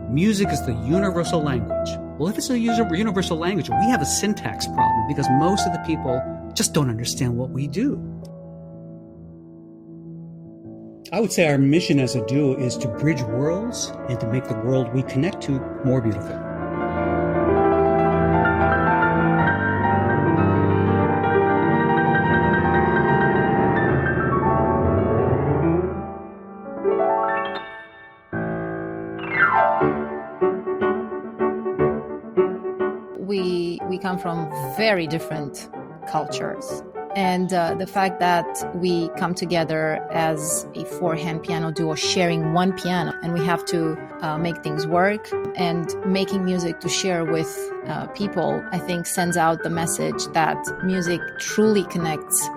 Music is the universal language. Well, if it's a universal language, we have a syntax problem because most of the people just don't understand what we do. I would say our mission as a duo is to bridge worlds and to make the world we connect to more beautiful. We come from very different cultures. And the fact that we come together as a four-hand piano duo sharing one piano, and we have to make things work, and making music to share with people, I think sends out the message that music truly connects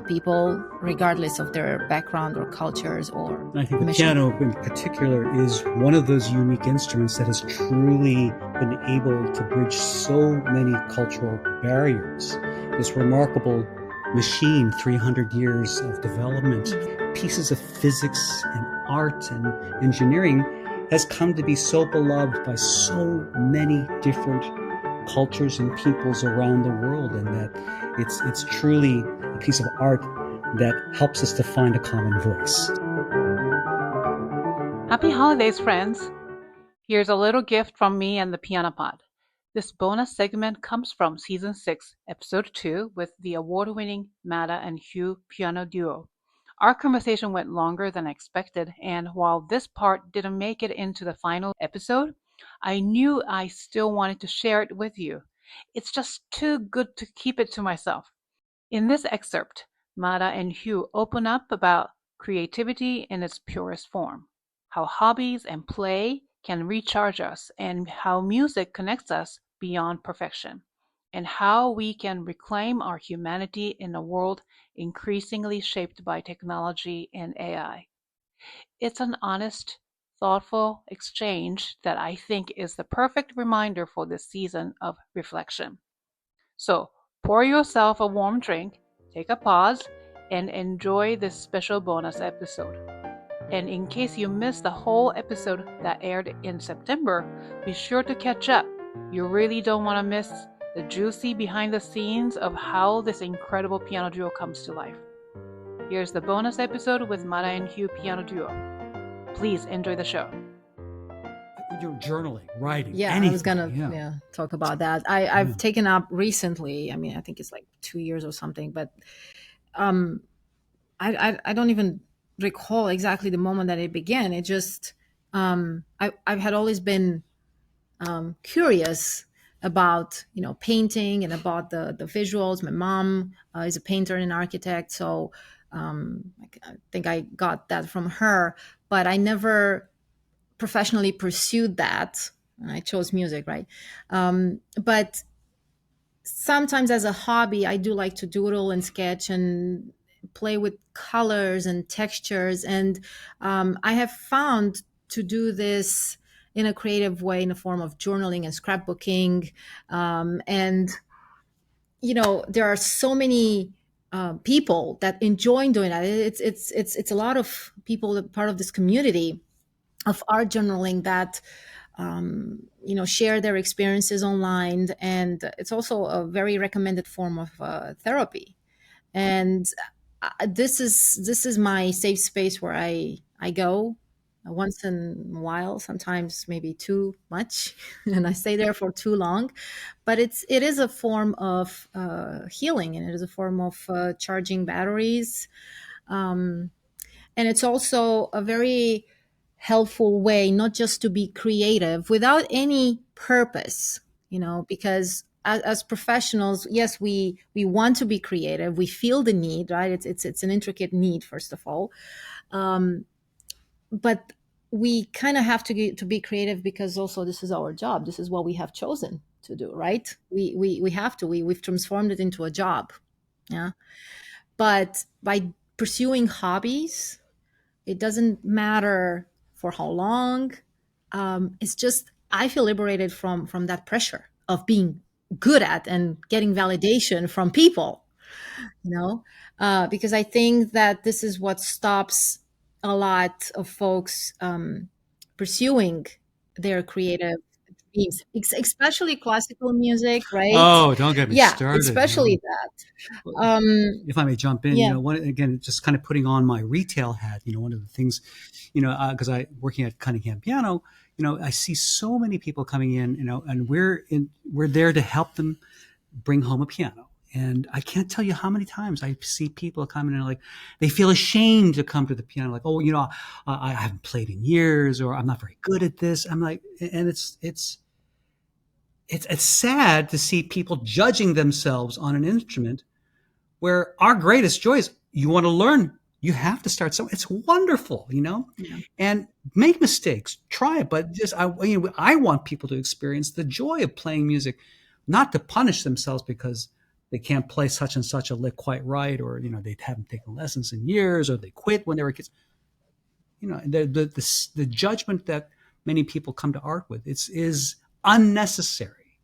people regardless of their background or cultures or I think the mission. piano in particular is one of those unique instruments that has truly been able to bridge so many cultural barriers. This remarkable machine, 300 years of development, pieces of physics and art and engineering has come to be so beloved by so many different cultures and peoples around the world, and that it's truly a piece of art that helps us to find a common voice. Happy holidays, friends! Here's a little gift from me and the Piano Pod. This bonus segment comes from Season 6, Episode 2 with the award-winning Mada and Hugh piano duo. Our conversation went longer than expected, and while this part didn't make it into the final episode, I knew I still wanted to share it with you. It's just too good to keep it to myself. In this excerpt, Mada and Hugh open up about creativity in its purest form, how hobbies and play can recharge us, and how music connects us beyond perfection, and how we can reclaim our humanity in a world increasingly shaped by technology and AI. It's an honest, thoughtful exchange that I think is the perfect reminder for this season of reflection. So pour yourself a warm drink, take a pause, and enjoy this special bonus episode. And in case you missed the whole episode that aired in September, be sure to catch up. You really don't want to miss the juicy behind the scenes of how this incredible piano duo comes to life. Here's the bonus episode with Mada and Hugh piano duo. Please enjoy the show. You're journaling, writing, Yeah, anything. I was gonna talk about that. I've taken up recently. I mean, I think it's like 2 years or something, but I don't even recall exactly the moment that it began. It just I've had always been curious about painting and about the visuals. My mom is a painter and an architect, so I think I got that from her. But I never professionally pursued that. I chose music, right? But sometimes as a hobby, I do like to doodle and sketch and play with colors and textures. And I have found to do this in a creative way in the form of journaling and scrapbooking. And, there are so many people that enjoy doing that. It's a lot of people that are part of this community of art journaling that share their experiences online, and it's also a very recommended form of therapy. And this is my safe space where I go once in a while, sometimes maybe too much, and I stay there for too long. But it is a form of healing, and it is a form of charging batteries, and it's also a very helpful way not just to be creative without any purpose, because as professionals, yes, we want to be creative, we feel the need, right? It's an intricate need, first of all, but we kind of have to be creative because also this is our job, this is what we have chosen to do, right? We have to, we've transformed it into a job. Yeah. But by pursuing hobbies, it doesn't matter for how long. It's just I feel liberated from that pressure of being good at and getting validation from people, because I think that this is what stops a lot of folks pursuing their creative dreams, especially classical music, right? Oh, don't get me Yeah, started. especially that. If I may jump in, Yeah. again, just kind of putting on my retail hat, one of the things, because I working at Cunningham Piano, I see so many people coming in, and we're there to help them bring home a piano. And I can't tell you how many times I see people coming in like they feel ashamed to come to the piano, like, oh, I haven't played in years, or I'm not very good at this. I'm like, and it's sad to see people judging themselves on an instrument where our greatest joy is you want to learn, you have to start somewhere. It's wonderful, Yeah. and make mistakes, try it, but just I want people to experience the joy of playing music, not to punish themselves because they can't play such and such a lick quite right, or they haven't taken lessons in years, or they quit when they were kids. The judgment that many people come to art with is unnecessary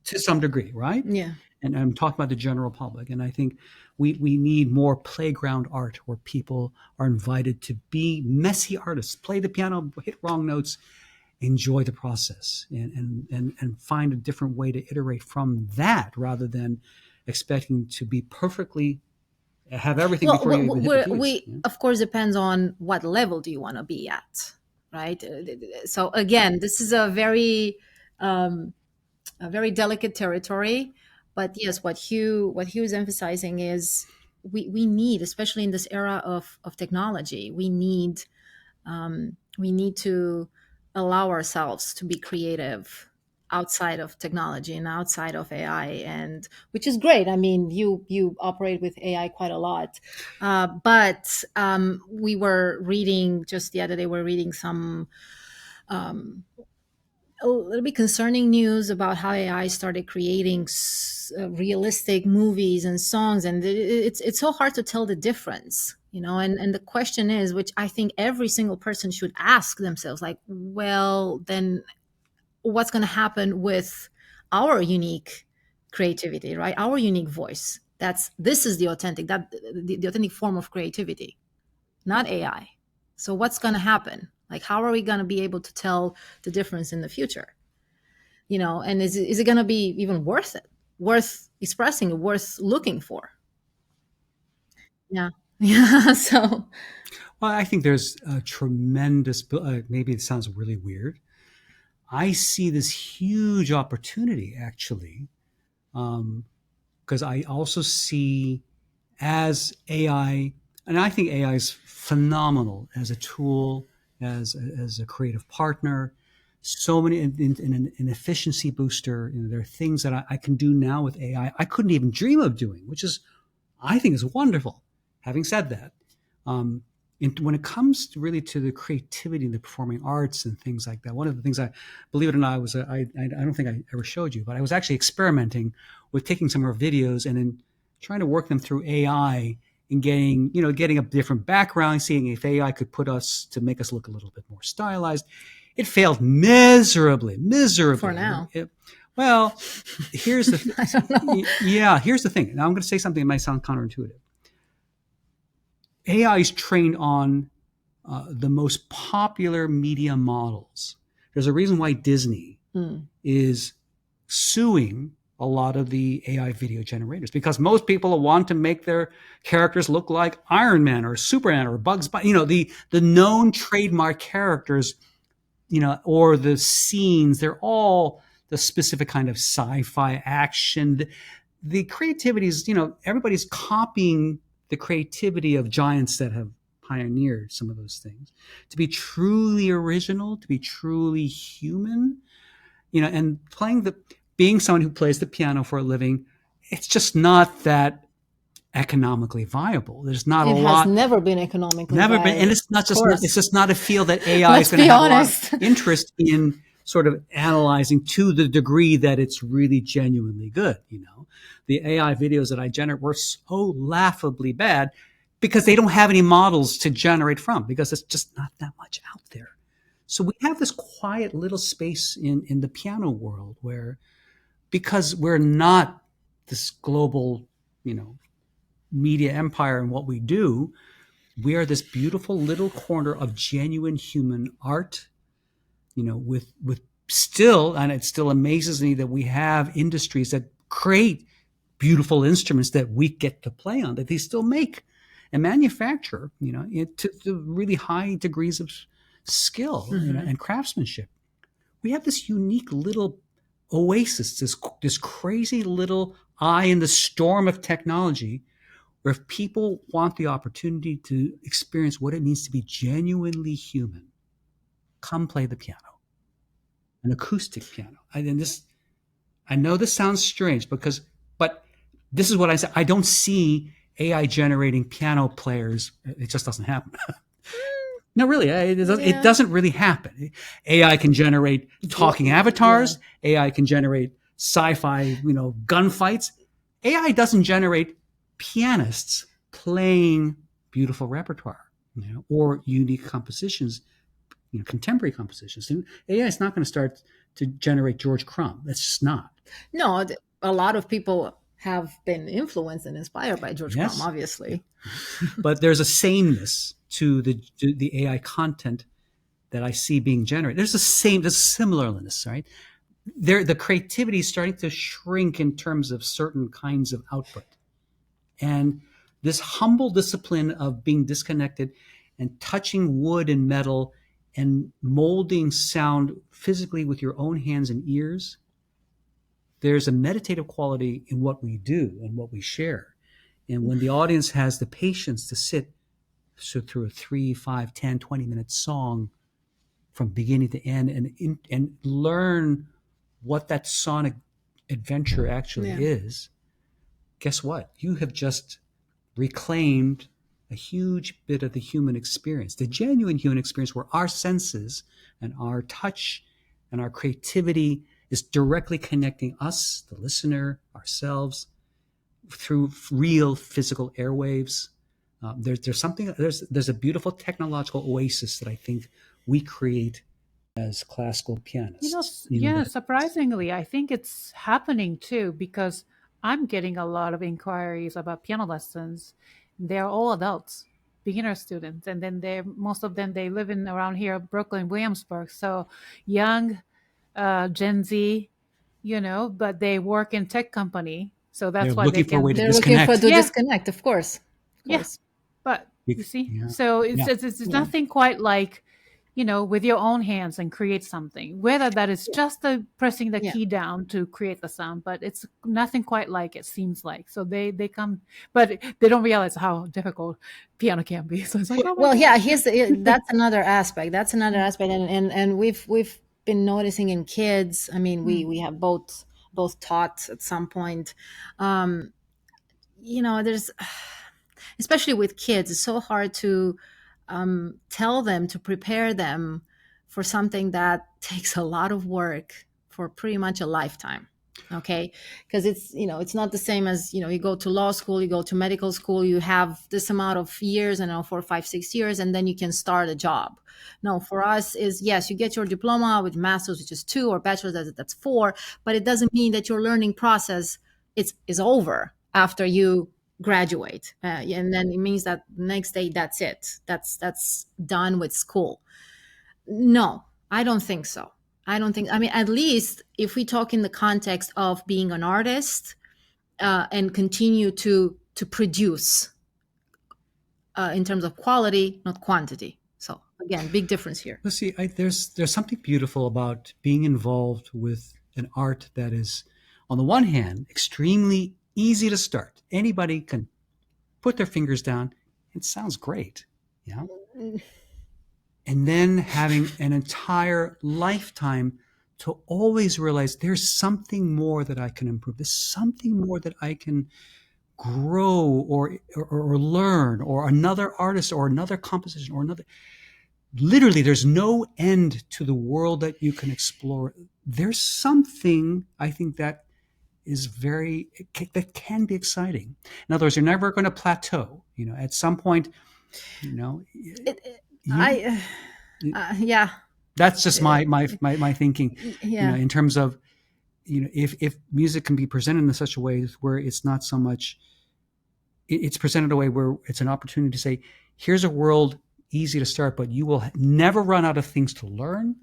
to some degree, right? Yeah. And I'm talking about the general public. And I think we need more playground art where people are invited to be messy artists, play the piano, hit wrong notes, enjoy the process, and find a different way to iterate from that, rather than expecting to be perfectly have everything Well, before you even hit the keys. we of course depends on what level do you want to be at, right? So again, this is a very delicate territory. But yes, what Hugh is emphasizing is we need, especially in this era of technology, we need to allow ourselves to be creative outside of technology and outside of AI, and which is great. I mean, you operate with AI quite a lot, but we were reading just the other day. We're reading some a little bit concerning news about how AI started creating realistic movies and songs, and it's so hard to tell the difference, And the question is, which I think every single person should ask themselves, like, well, then what's going to happen with our unique creativity, right? Our unique voice. This is the authentic form of creativity, not AI. So what's going to happen? Like, how are we going to be able to tell the difference in the future? And is it going to be even worth it, worth expressing, worth looking for? Yeah. Yeah. So Well, I think there's a tremendous, maybe it sounds really weird. I see this huge opportunity, actually, because I also see as AI, and I think AI is phenomenal as a tool, as a creative partner. So many in an efficiency booster. There are things that I can do now with I couldn't even dream of doing, which is I think is wonderful. Having said that, um, when it comes really to the creativity and the performing arts and things like that, one of the things believe it or not, I don't think I ever showed you, but I was actually experimenting with taking some of our videos and then trying to work them through AI and getting a different background, seeing if AI could put us to make us look a little bit more stylized. It failed miserably. for now. Well, here's the I don't know. yeah, here's the thing. Now I'm going to say something that might sound counterintuitive. AI is trained on the most popular media models. There's a reason why Disney is suing a lot of the AI video generators, because most people want to make their characters look like Iron Man or Superman or Bugs Bunny, the known trademark characters, or the scenes. They're all the specific kind of sci-fi action. The creativity is, everybody's copying the creativity of giants that have pioneered some of those things. To be truly original, to be truly human, and being someone who plays the piano for a living, it's just not that economically viable. There's not It a has lot. never been economically Never been, viable. and it's not Of just course. it's just not a field that AI Let's is going to be have honest. a lot of interest in sort of analyzing to the degree that it's really genuinely good. The AI videos that I generate were so laughably bad because they don't have any models to generate from, because it's just not that much out there. So we have this quiet little space in the piano world where, because we're not this global, media empire in what we do, we are this beautiful little corner of genuine human art, with still, and it still amazes me that we have industries that create beautiful instruments that we get to play on, that they still make and manufacture, to really high degrees of skill, and craftsmanship. We have this unique little oasis, this crazy little eye in the storm of technology, where if people want the opportunity to experience what it means to be genuinely human, come play the piano, an acoustic piano. I know this sounds strange but this is what I say. I don't see AI generating piano players. It just doesn't happen. No, really, it doesn't really happen. AI can generate talking avatars. AI can generate sci-fi, gunfights. AI doesn't generate pianists playing beautiful repertoire, or unique compositions, contemporary compositions. And AI is not going to start to generate George Crumb. That's just not. No, a lot of people have been influenced and inspired by George Crumb, obviously. But there's a sameness to the AI content that I see being generated. There's a similarness, right? The creativity is starting to shrink in terms of certain kinds of output. And this humble discipline of being disconnected and touching wood and metal and molding sound physically with your own hands and ears, there's a meditative quality in what we do and what we share. And when the audience has the patience to sit through a 3, 5, 10, 20-minute song from beginning to end and learn what that sonic adventure actually is, guess what? You have just reclaimed a huge bit of the human experience, the genuine human experience, where our senses and our touch and our creativity is directly connecting us, the listener, ourselves, through real physical airwaves. There's a beautiful technological oasis that I think we create as classical pianists. Surprisingly, I think it's happening too, because I'm getting a lot of inquiries about piano lessons. They're all adults, beginner students, and then most of them, they live in around here, Brooklyn, Williamsburg. So young, Gen Z, but they work in tech company. So that's why looking for a way to they're disconnect. looking for the disconnect, of course. Yes, but you see, so it's nothing quite like, with your own hands and create something, whether that is just pressing the key down to create the sound, but it's nothing quite like it seems like. So they come, but they don't realize how difficult piano can be. So it's like, oh my gosh. That's another aspect. And we've been noticing in kids. I mean, we have both taught at some point. There's, especially with kids, it's so hard to tell them, to prepare them for something that takes a lot of work for pretty much a lifetime. Okay. Because it's not the same as, you go to law school, you go to medical school, you have this amount of years, 4, 5, 6 years, and then you can start a job. No, for us is, yes, you get your diploma with master's, which is 2, or bachelor's, that's 4, but it doesn't mean that your learning process is over after you graduate. And then it means that next day, that's it. That's done with school. No, I don't think so. I mean, at least if we talk in the context of being an artist, and continue to produce in terms of quality, not quantity. So again, big difference here. Let's see, there's something beautiful about being involved with an art that is, on the one hand, extremely easy to start. Anybody can put their fingers down. It sounds great. Yeah. And then having an entire lifetime to always realize there's something more that I can improve. There's something more that I can grow or learn, or another artist or another composition or another. Literally, there's no end to the world that you can explore. There's something, I think, that is that can be exciting. In other words, you're never going to plateau. At some point, that's just my thinking. In terms of, if music can be presented in such a way where it's not so much, it's presented in a way where it's an opportunity to say, here's a world easy to start, but you will never run out of things to learn.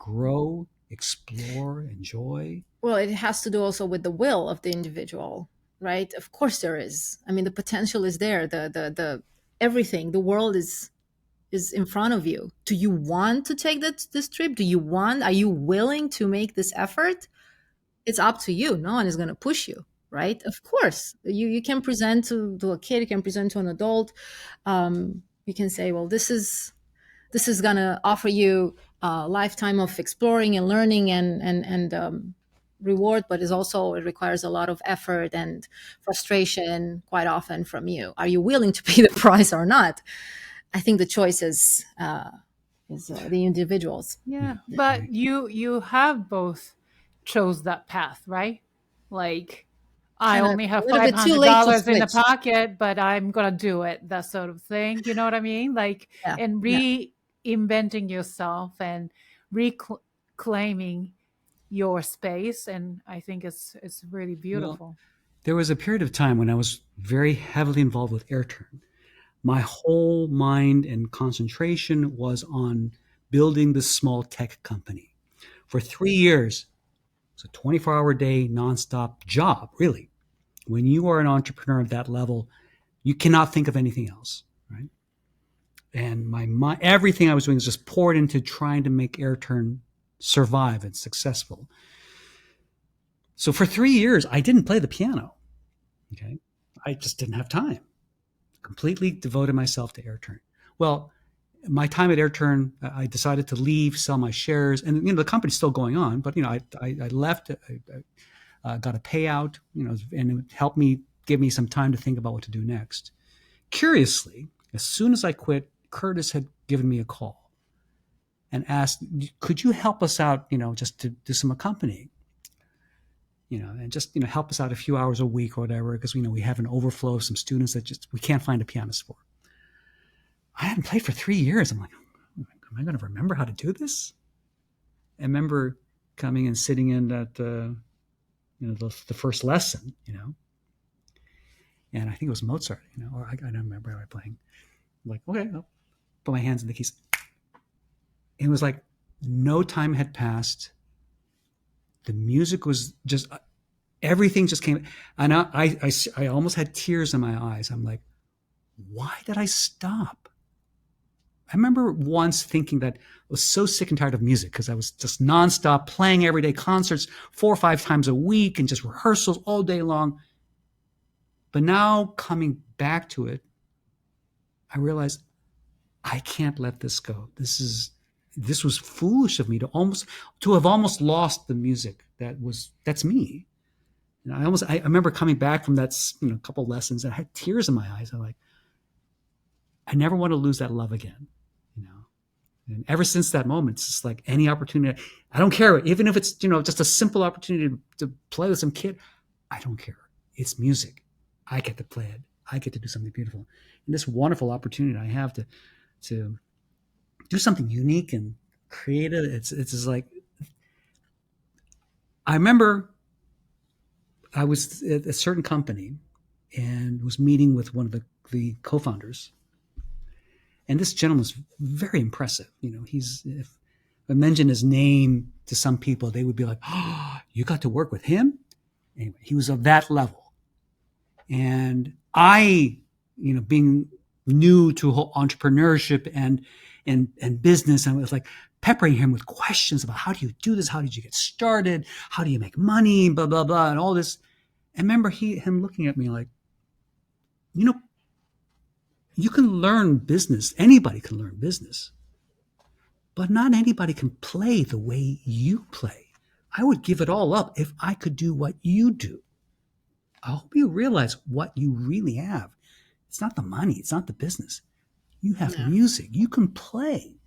grow, explore, enjoy? Well, it has to do also with the will of the individual, right? Of course there is. I mean, the potential is there. The everything, the world is in front of you. Do you want to take this trip? Are you willing to make this effort? It's up to you. No one is going to push you, right? Of course, you can present to a kid, you can present to an adult. You can say, well, this is going to offer you a lifetime of exploring and learning and reward, but it requires a lot of effort and frustration quite often from you. Are you willing to pay the price or not? I think the choice is the individuals. Yeah, but you have both chose that path, right? Like, I Kind of only a have little five bit too hundred late to dollars in the switch. pocket, but I'm gonna do it. That sort of thing. You know what I mean? Like, Yeah, and yeah. reinventing yourself and reclaiming your space, and I think it's really Well, beautiful. there was a period of time when I was very heavily involved with airturn. My whole mind and concentration was on building this small tech company. For 3 years, it's a 24-hour day, nonstop job, really. When you are an entrepreneur at that level, you cannot think of anything else, right? And my mind, everything I was doing was just poured into trying to make airturn survive and successful. So for 3 years, I didn't play the piano. Okay, I just didn't have time. Completely devoted myself to airturn. Well, my time at airturn, I decided to leave, sell my shares, and the company's still going on. But I left. I got a payout, and it helped me, give me some time to think about what to do next. Curiously, as soon as I quit, Curtis had given me a call and asked, "Could you help us out? Just to do some accompanying." And just help us out a few hours a week or whatever, because we have an overflow of some students that just we can't find a pianist for. I hadn't played for 3 years. I'm like, am I going to remember how to do this? I remember coming and sitting in at the first lesson, and I think it was Mozart, or I don't remember how I playing. I'm like, okay, I'll put my hands in the keys. And it was like no time had passed. The music was just, everything just came. And I almost had tears in my eyes. I'm like, why did I stop? I remember once thinking that I was so sick and tired of music because I was just nonstop playing everyday concerts 4 or 5 times a week and just rehearsals all day long. But now coming back to it, I realized I can't let this go. This was foolish of me to have almost lost the music that's me. And I remember coming back from that couple lessons and I had tears in my eyes. I'm like, I never want to lose that love again, And ever since that moment, it's just like any opportunity. I don't care, even if it's just a simple opportunity to play with some kid. I don't care. It's music. I get to play it. I get to do something beautiful. And this wonderful opportunity I have to do something unique and creative. It's just like, I remember I was at a certain company and was meeting with one of the co-founders. And this gentleman was very impressive. If I mention his name to some people, they would be like, "Oh, you got to work with him?" Anyway, he was of that level. And I, being new to whole entrepreneurship and business, I was like peppering him with questions about how do you do this? How did you get started? How do you make money? Blah, blah, blah, and all this. I remember him looking at me like, you can learn business. Anybody can learn business. But not anybody can play the way you play. I would give it all up if I could do what you do. I hope you realize what you really have. It's not the money. It's not the business. You have music. You can play.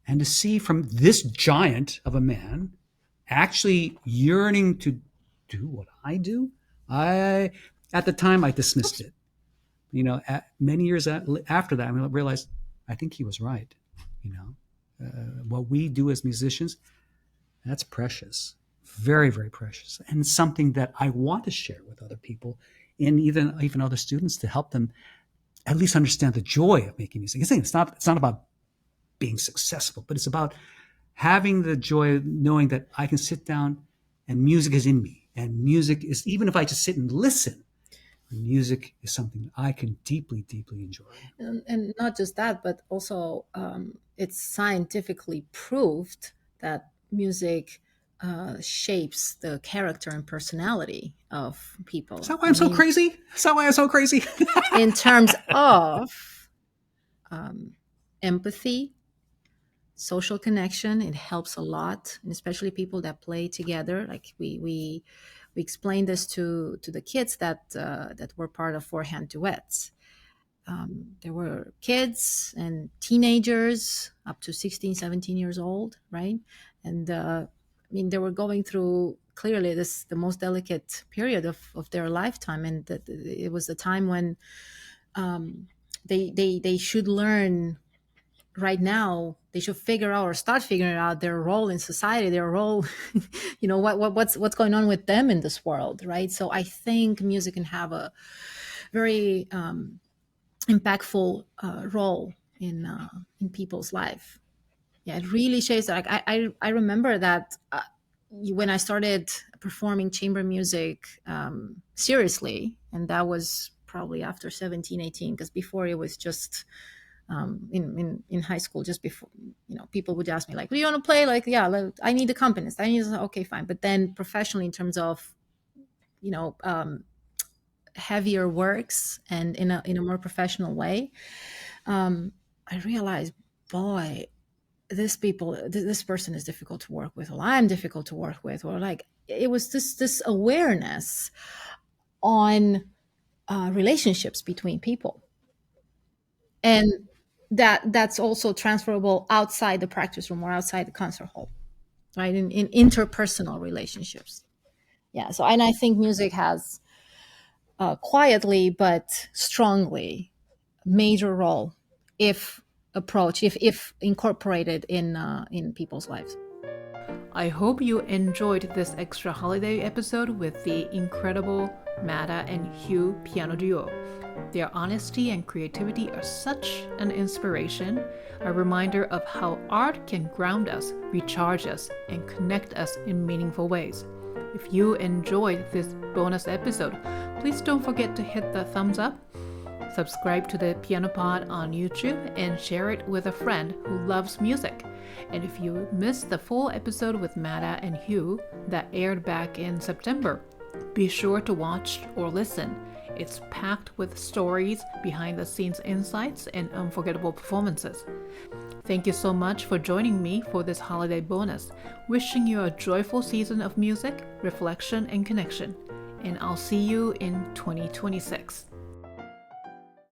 And to see from this giant of a man actually yearning to do what I do, at the time, I dismissed it. Many years after that, I realized I think he was right. What we do as musicians, that's precious, very, very precious, and something that I want to share with other people and even other students to help them at least understand the joy of making music. It's not about being successful, but it's about having the joy of knowing that I can sit down and music is in me. And music is, even if I just sit and listen, music is something I can deeply, deeply enjoy. And not just that, but also it's scientifically proved that music shapes the character and personality of people. Is that why I'm so crazy? Is that why I'm so crazy? In terms of empathy, social connection, it helps a lot, and especially people that play together. Like we explained this to the kids that were part of four-hand duets. There were kids and teenagers up to 16, 17 years old, right? And they were going through clearly the most delicate period of their lifetime, and that it was the time when they should learn. Right now they should figure out or start figuring out their role in society, their role, what's going on with them in this world, right? So I think music can have a very impactful role in people's life. Yeah, it really shapes. Like I remember that when I started performing chamber music seriously, and that was probably after 17, 18, because before it was just in high school, just before, people would ask me like, "Do you want to play?" Like, yeah, I need a accompanist. I need, okay, fine. But then professionally, in terms of, heavier works and in a more professional way, I realized, boy, this person is difficult to work with, or I'm difficult to work with, or like it was this awareness on relationships between people, and that's also transferable outside the practice room or outside the concert hall, right? In interpersonal relationships. Yeah. So, and I think music has quietly but strongly major role if incorporated in people's lives. I hope you enjoyed this extra holiday episode with the incredible Mada and Hugh piano duo. Their honesty and creativity are such an inspiration, a reminder of how art can ground us, recharge us, and connect us in meaningful ways. If you enjoyed this bonus episode, please don't forget to hit the thumbs up, subscribe to the Piano Pod on YouTube, and share it with a friend who loves music. And if you missed the full episode with Mada and Hugh that aired back in September, be sure to watch or listen. It's packed with stories, behind-the-scenes insights, and unforgettable performances. Thank you so much for joining me for this holiday bonus. Wishing you a joyful season of music, reflection, and connection. And I'll see you in 2026.